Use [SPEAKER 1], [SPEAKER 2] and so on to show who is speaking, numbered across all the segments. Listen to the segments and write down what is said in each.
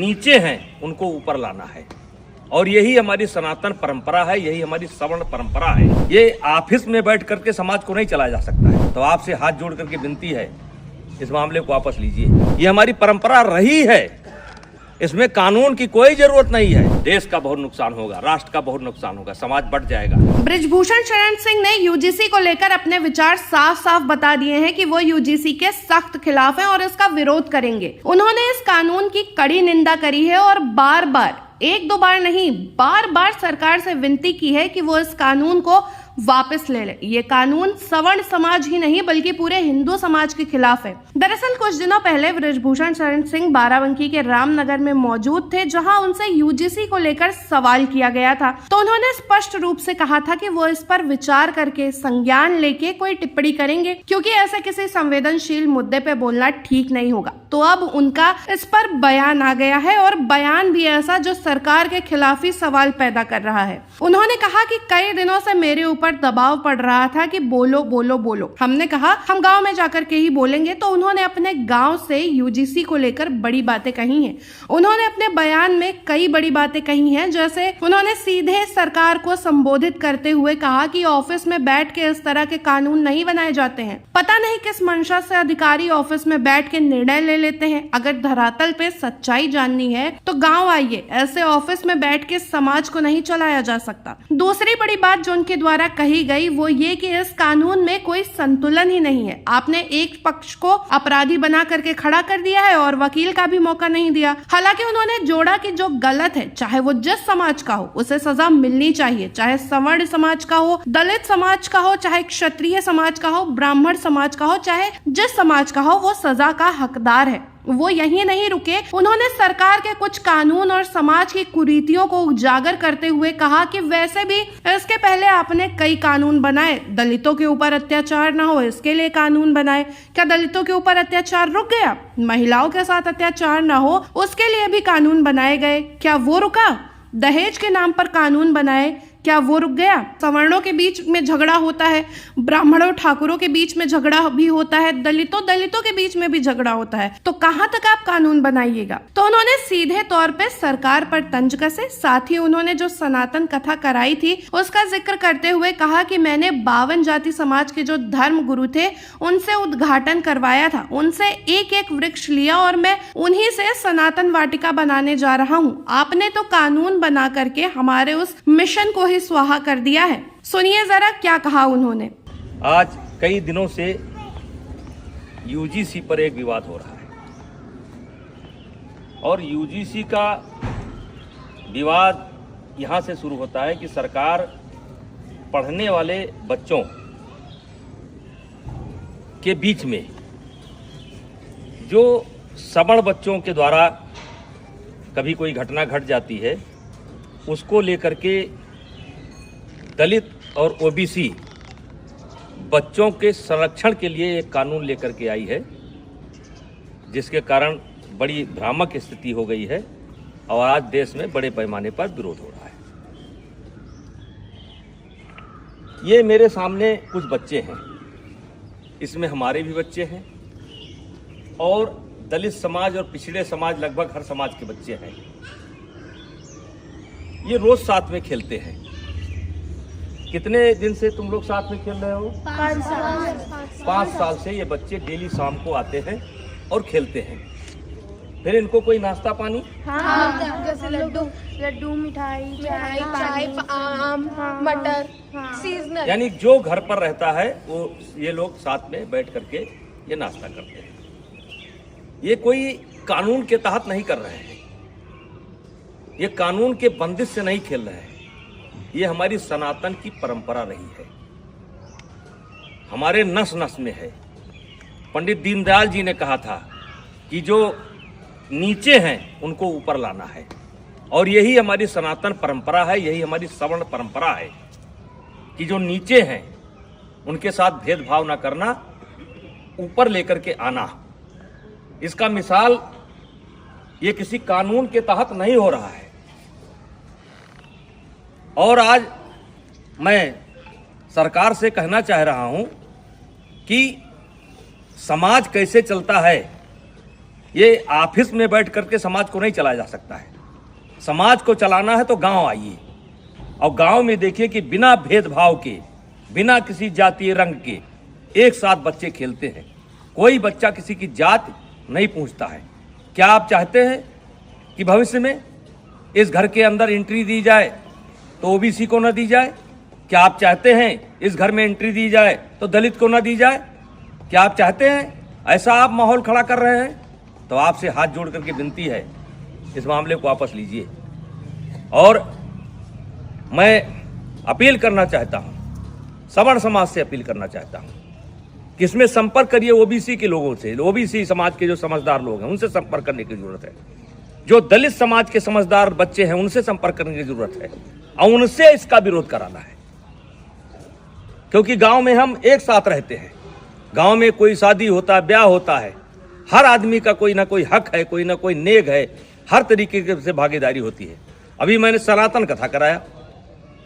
[SPEAKER 1] नीचे हैं उनको ऊपर लाना है, और यही हमारी सनातन परंपरा है, यही हमारी सवर्ण परंपरा है। ये ऑफिस में बैठ करके समाज को नहीं चलाया जा सकता है। तो आपसे हाथ जोड़ करके विनती है, इस मामले को वापस लीजिए। ये हमारी परंपरा रही है, इसमें कानून की कोई जरूरत नहीं है। देश का बहुत नुकसान होगा, राष्ट्र का बहुत नुकसान होगा, समाज बढ़ जाएगा।
[SPEAKER 2] बृजभूषण शरण सिंह ने यूजीसी को लेकर अपने विचार साफ साफ बता दिए हैं कि वो यूजीसी के सख्त खिलाफ हैं और इसका विरोध करेंगे। उन्होंने इस कानून की कड़ी निंदा करी है और बार बार, एक दो बार नहीं, बार बार सरकार से विनती की है कि वो इस कानून को वापस ले ले। ये कानून सवर्ण समाज ही नहीं बल्कि पूरे हिंदू समाज के खिलाफ है। दरअसल कुछ दिनों पहले बृजभूषण शरण सिंह बाराबंकी के रामनगर में मौजूद थे, जहां उनसे यूजीसी को लेकर सवाल किया गया था। तो उन्होंने स्पष्ट रूप से कहा था कि वो इस पर विचार करके संज्ञान लेके कोई टिप्पणी करेंगे, क्योंकि ऐसे किसी संवेदनशील मुद्दे पे बोलना ठीक नहीं होगा। तो अब उनका इस पर बयान आ गया है, और बयान भी ऐसा जो सरकार के खिलाफ ही सवाल पैदा कर रहा है। उन्होंने कहा कि कई दिनों से मेरे ऊपर दबाव पड़ रहा था कि बोलो बोलो बोलो। हमने कहा हम गांव में जाकर के ही बोलेंगे। तो उन्होंने अपने गांव से यूजीसी को लेकर बड़ी बातें कही हैं। उन्होंने अपने बयान में कई बड़ी बातें कही हैं, जैसे उन्होंने सीधे सरकार को संबोधित करते हुए कहा कि ऑफिस में बैठ के इस तरह के कानून नहीं बनाए जाते हैं। पता नहीं किस मंशा से अधिकारी ऑफिस में बैठ के निर्णय ले लेते हैं। अगर धरातल पे सच्चाई जाननी है तो गाँव आइए, ऐसे ऑफिस में बैठ के समाज को नहीं चलाया जा सकता। दूसरी बड़ी बात जो उनके द्वारा कही गई वो ये कि इस कानून में कोई संतुलन ही नहीं है। आपने एक पक्ष को अपराधी बना करके खड़ा कर दिया है और वकील का भी मौका नहीं दिया। हालांकि उन्होंने जोड़ा कि जो गलत है, चाहे वो जिस समाज का हो, उसे सजा मिलनी चाहिए, चाहे सवर्ण समाज का हो, दलित समाज का हो, चाहे क्षत्रिय समाज का हो, ब्राह्मण समाज का हो, चाहे जिस समाज का हो, वो सजा का हकदार है। वो यहीं नहीं रुके, उन्होंने सरकार के कुछ कानून और समाज की कुरीतियों को उजागर करते हुए कहा कि वैसे भी इसके पहले आपने कई कानून बनाए, दलितों के ऊपर अत्याचार ना हो इसके लिए कानून बनाए। क्या दलितों के ऊपर अत्याचार रुक गया? महिलाओं के साथ अत्याचार ना हो उसके लिए भी कानून बनाए गए, क्या वो रुका? दहेज के नाम पर कानून बनाए, क्या वो रुक गया? सवर्णों के बीच में झगड़ा होता है, ब्राह्मणों ठाकुरों के बीच में झगड़ा भी होता है, दलितों के बीच में भी झगड़ा होता है। तो कहां तक आप कानून बनाइएगा? तो उन्होंने सीधे तौर पे सरकार पर तंज कसे। साथ ही उन्होंने जो सनातन कथा कराई थी उसका जिक्र करते हुए कहा कि मैंने 52 जाति समाज के जो धर्म गुरु थे उनसे उद्घाटन करवाया था, उनसे एक एक वृक्ष लिया और मैं उन्हीं से सनातन वाटिका बनाने जा रहा हूँ। आपने तो कानून बना करके हमारे उस मिशन को ही स्वाहा कर दिया है। सुनिए जरा क्या कहा उन्होंने।
[SPEAKER 1] आज कई दिनों से यूजीसी पर एक विवाद हो रहा है, और यूजीसी का विवाद यहां से शुरू होता है कि सरकार पढ़ने वाले बच्चों के बीच में जो सवर्ण बच्चों के द्वारा कभी कोई घटना घट जाती है, उसको लेकर के दलित और ओबीसी बच्चों के संरक्षण के लिए एक कानून लेकर के आई है, जिसके कारण बड़ी भ्रामक स्थिति हो गई है और आज देश में बड़े पैमाने पर विरोध हो रहा है। ये मेरे सामने कुछ बच्चे हैं, इसमें हमारे भी बच्चे हैं और दलित समाज और पिछड़े समाज, लगभग हर समाज के बच्चे हैं। ये रोज साथ में खेलते हैं। कितने दिन से तुम लोग साथ में खेल रहे हो? 5 साल से ये बच्चे डेली शाम को आते हैं और खेलते हैं। फिर इनको कोई नाश्ता पानी?
[SPEAKER 3] हाँ, जैसे लड्डू, मिठाई, चाय, आम, मटर, सीजनल।
[SPEAKER 1] यानी जो घर पर रहता है वो ये लोग साथ में बैठ करके ये नाश्ता करते हैं। ये कोई कानून के तहत नहीं कर रहे हैं, ये कानून के बंदिश से नहीं खेल रहे हैं। ये हमारी सनातन की परंपरा रही है, हमारे नस नस में है। पंडित दीनदयाल जी ने कहा था कि जो नीचे हैं उनको ऊपर लाना है, और यही हमारी सनातन परंपरा है, यही हमारी सवर्ण परंपरा है कि जो नीचे हैं उनके साथ भेदभाव न करना, ऊपर लेकर के आना। इसका मिसाल ये किसी कानून के तहत नहीं हो रहा है। और आज मैं सरकार से कहना चाह रहा हूं कि समाज कैसे चलता है ये ऑफिस में बैठ करके समाज को नहीं चलाया जा सकता है। समाज को चलाना है तो गांव आइए, और गांव में देखिए कि बिना भेदभाव के, बिना किसी जातीय रंग के एक साथ बच्चे खेलते हैं। कोई बच्चा किसी की जात नहीं पूछता है। क्या आप चाहते हैं कि भविष्य में इस घर के अंदर एंट्री दी जाए तो ओबीसी को न दी जाए? क्या आप चाहते हैं इस घर में एंट्री दी जाए तो दलित को न दी जाए? क्या आप चाहते हैं ऐसा आप माहौल खड़ा कर रहे हैं? तो आपसे हाथ जोड़ करके विनती है, इस मामले को वापस लीजिए। और मैं अपील करना चाहता हूं, सवर्ण समाज से अपील करना चाहता हूं कि इसमें संपर्क करिए ओबीसी के लोगों से। ओबीसी समाज के जो समझदार लोग हैं उनसे संपर्क करने की जरूरत है। जो दलित समाज के समझदार बच्चे हैं उनसे संपर्क करने की जरूरत है, और उनसे इसका विरोध कराना है। क्योंकि गांव में हम एक साथ रहते हैं। गांव में कोई शादी होता है, ब्याह होता है, हर आदमी का कोई ना कोई हक है, कोई ना कोई नेग है, हर तरीके से भागीदारी होती है। अभी मैंने सनातन कथा कराया,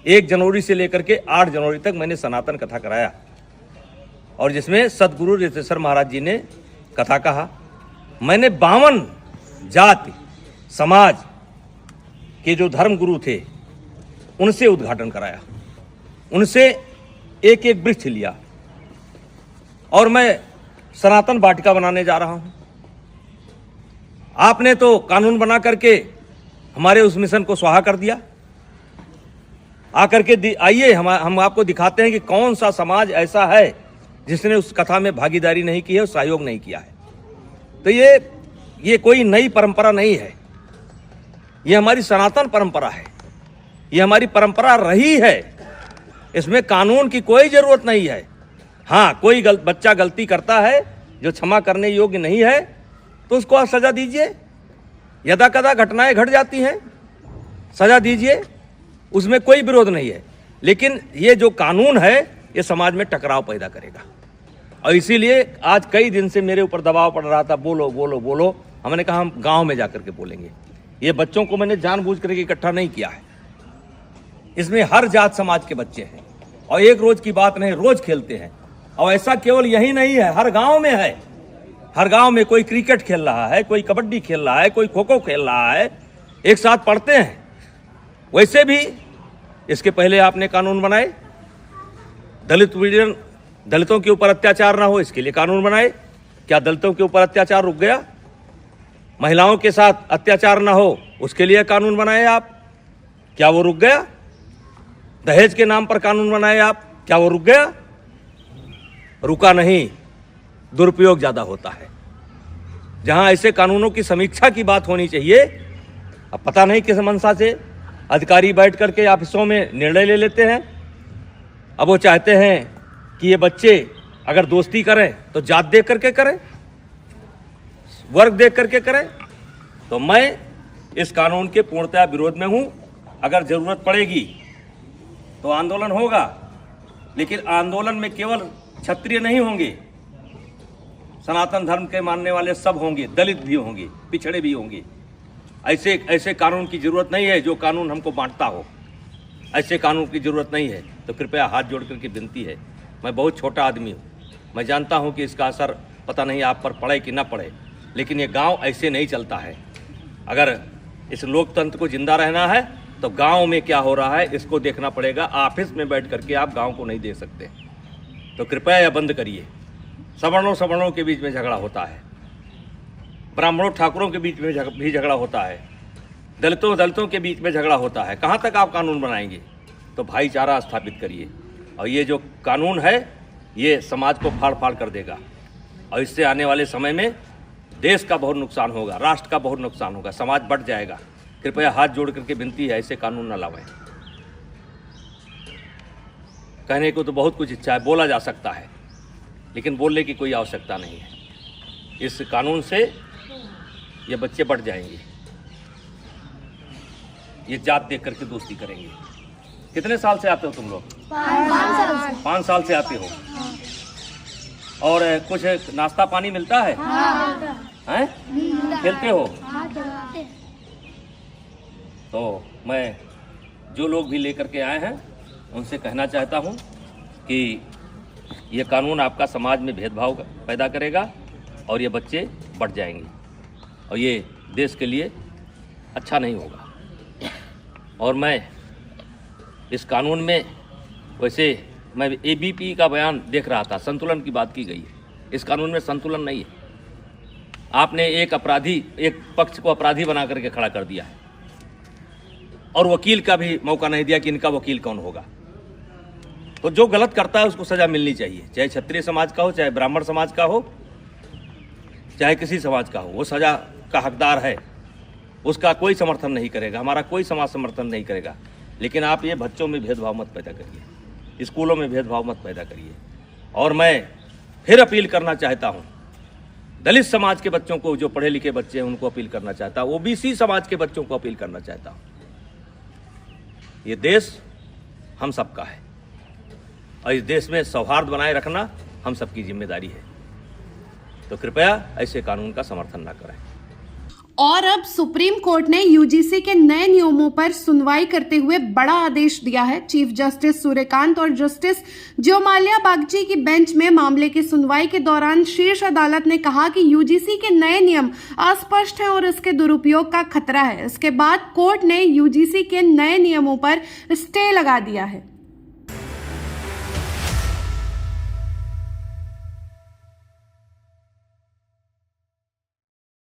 [SPEAKER 1] 1 जनवरी से लेकर के 8 जनवरी तक मैंने सनातन कथा कराया, और जिसमें सदगुरु रितेश्वर महाराज जी ने कथा कहा। मैंने 52 जाति समाज के जो धर्म गुरु थे उनसे उद्घाटन कराया, उनसे एक एक वृक्ष लिया, और मैं सनातन वाटिका बनाने जा रहा हूं। आपने तो कानून बना करके हमारे उस मिशन को स्वाहा कर दिया। आकर के आइए, हम आपको दिखाते हैं कि कौन सा समाज ऐसा है जिसने उस कथा में भागीदारी नहीं की है और सहयोग नहीं किया है। तो ये कोई नई परंपरा नहीं है, ये हमारी सनातन परंपरा है, ये हमारी परंपरा रही है। इसमें कानून की कोई जरूरत नहीं है। हाँ, कोई बच्चा गलती करता है जो क्षमा करने योग्य नहीं है तो उसको आप सजा दीजिए। यदा कदा घटनाएं घट जाती हैं, सजा दीजिए, उसमें कोई विरोध नहीं है। लेकिन ये जो कानून है ये समाज में टकराव पैदा करेगा, और इसीलिए आज कई दिन से मेरे ऊपर दबाव पड़ रहा था, बोलो बोलो बोलो। हमने कहा हम गांव में जाकर के बोलेंगे। ये बच्चों को मैंने जानबूझ करके इकट्ठा नहीं किया है। इसमें हर जात समाज के बच्चे हैं, और एक रोज की बात नहीं, रोज खेलते हैं। और ऐसा केवल यही नहीं है, हर गांव में है। हर गांव में कोई क्रिकेट खेल रहा है, कोई कबड्डी खेल रहा है, कोई खो खो खेल रहा है, एक साथ पढ़ते हैं। वैसे भी इसके पहले आपने कानून बनाए, दलितों के ऊपर अत्याचार ना हो इसके लिए कानून बनाए। क्या दलितों के ऊपर अत्याचार रुक गया? महिलाओं के साथ अत्याचार ना हो उसके लिए कानून बनाए आप, क्या वो रुक गया? दहेज के नाम पर कानून बनाए आप, क्या वो रुक गया? रुका नहीं, दुरुपयोग ज्यादा होता है। जहां ऐसे कानूनों की समीक्षा की बात होनी चाहिए, अब पता नहीं किस मंशा से अधिकारी बैठ करके ऑफिसों में निर्णय ले लेते हैं। अब वो चाहते हैं कि ये बच्चे अगर दोस्ती करें तो जात देख करके करें, वर्ग देख करके करें। तो मैं इस कानून के पूर्णतः विरोध में हूं। अगर जरूरत पड़ेगी तो आंदोलन होगा, लेकिन आंदोलन में केवल क्षत्रिय नहीं होंगे, सनातन धर्म के मानने वाले सब होंगे, दलित भी होंगे, पिछड़े भी होंगे। ऐसे कानून की जरूरत नहीं है जो कानून हमको बांटता हो। ऐसे कानून की जरूरत नहीं है। तो कृपया हाथ जोड़ करके विनती है, मैं बहुत छोटा आदमी हूँ, मैं जानता हूँ कि इसका असर पता नहीं आप पर पड़े कि ना पड़े, लेकिन ये गांव ऐसे नहीं चलता है। अगर इस लोकतंत्र को जिंदा रहना है तो गांव में क्या हो रहा है इसको देखना पड़ेगा। ऑफिस में बैठ करके आप गांव को नहीं देख सकते। तो कृपया यह बंद करिए। सवर्णों के बीच में झगड़ा होता है, ब्राह्मणों ठाकुरों के बीच में भी झगड़ा होता है, दलितों के बीच में झगड़ा होता है। कहाँ तक आप कानून बनाएंगे? तो भाईचारा स्थापित करिए। और ये जो कानून है ये समाज को फाड़ फाड़ कर देगा, और इससे आने वाले समय में देश का बहुत नुकसान होगा, राष्ट्र का बहुत नुकसान होगा, समाज बढ़ जाएगा। कृपया हाथ जोड़ करके विनती है, ऐसे कानून न लावें। कहने को तो बहुत कुछ इच्छा है, बोला जा सकता है, लेकिन बोलने की कोई आवश्यकता नहीं है। इस कानून से ये बच्चे बढ़ जाएंगे, ये जात देख करके दोस्ती करेंगे। कितने साल से आते हो तुम लोग? 5 साल से आते हो। और कुछ नाश्ता पानी मिलता है? हैं? खेलते हो? तो मैं जो लोग भी लेकर के आए हैं उनसे कहना चाहता हूं कि ये कानून आपका समाज में भेदभाव पैदा करेगा और ये बच्चे बढ़ जाएंगे। और ये देश के लिए अच्छा नहीं होगा। और मैं इस कानून में, वैसे मैं ABP का बयान देख रहा था, संतुलन की बात की गई है। इस कानून में संतुलन नहीं है। आपने एक पक्ष को अपराधी बना करके खड़ा कर दिया है और वकील का भी मौका नहीं दिया कि इनका वकील कौन होगा। तो जो गलत करता है उसको सजा मिलनी चाहिए, चाहे क्षत्रिय समाज का हो, चाहे ब्राह्मण समाज का हो, चाहे किसी समाज का हो, वो सजा का हकदार है। उसका कोई समर्थन नहीं करेगा, हमारा कोई समाज समर्थन नहीं करेगा। लेकिन आप ये बच्चों में भेदभाव मत पैदा करिए, स्कूलों में भेदभाव मत पैदा करिए। और मैं फिर अपील करना चाहता हूँ दलित समाज के बच्चों को, जो पढ़े लिखे बच्चे हैं उनको अपील करना चाहता हूँ, OBC समाज के बच्चों को अपील करना चाहता हूँ। ये देश हम सबका है और इस देश में सौहार्द बनाए रखना हम सबकी जिम्मेदारी है। तो कृपया ऐसे कानून का समर्थन न करें।
[SPEAKER 2] और अब सुप्रीम कोर्ट ने यूजीसी के नए नियमों पर सुनवाई करते हुए बड़ा आदेश दिया है। चीफ जस्टिस सूर्यकांत और जस्टिस ज्योमाल्या बागची की बेंच में मामले की सुनवाई के दौरान शीर्ष अदालत ने कहा कि यूजीसी के नए नियम अस्पष्ट हैं और इसके दुरुपयोग का खतरा है। इसके बाद कोर्ट ने यूजीसी के नए नियमों पर स्टे लगा दिया है।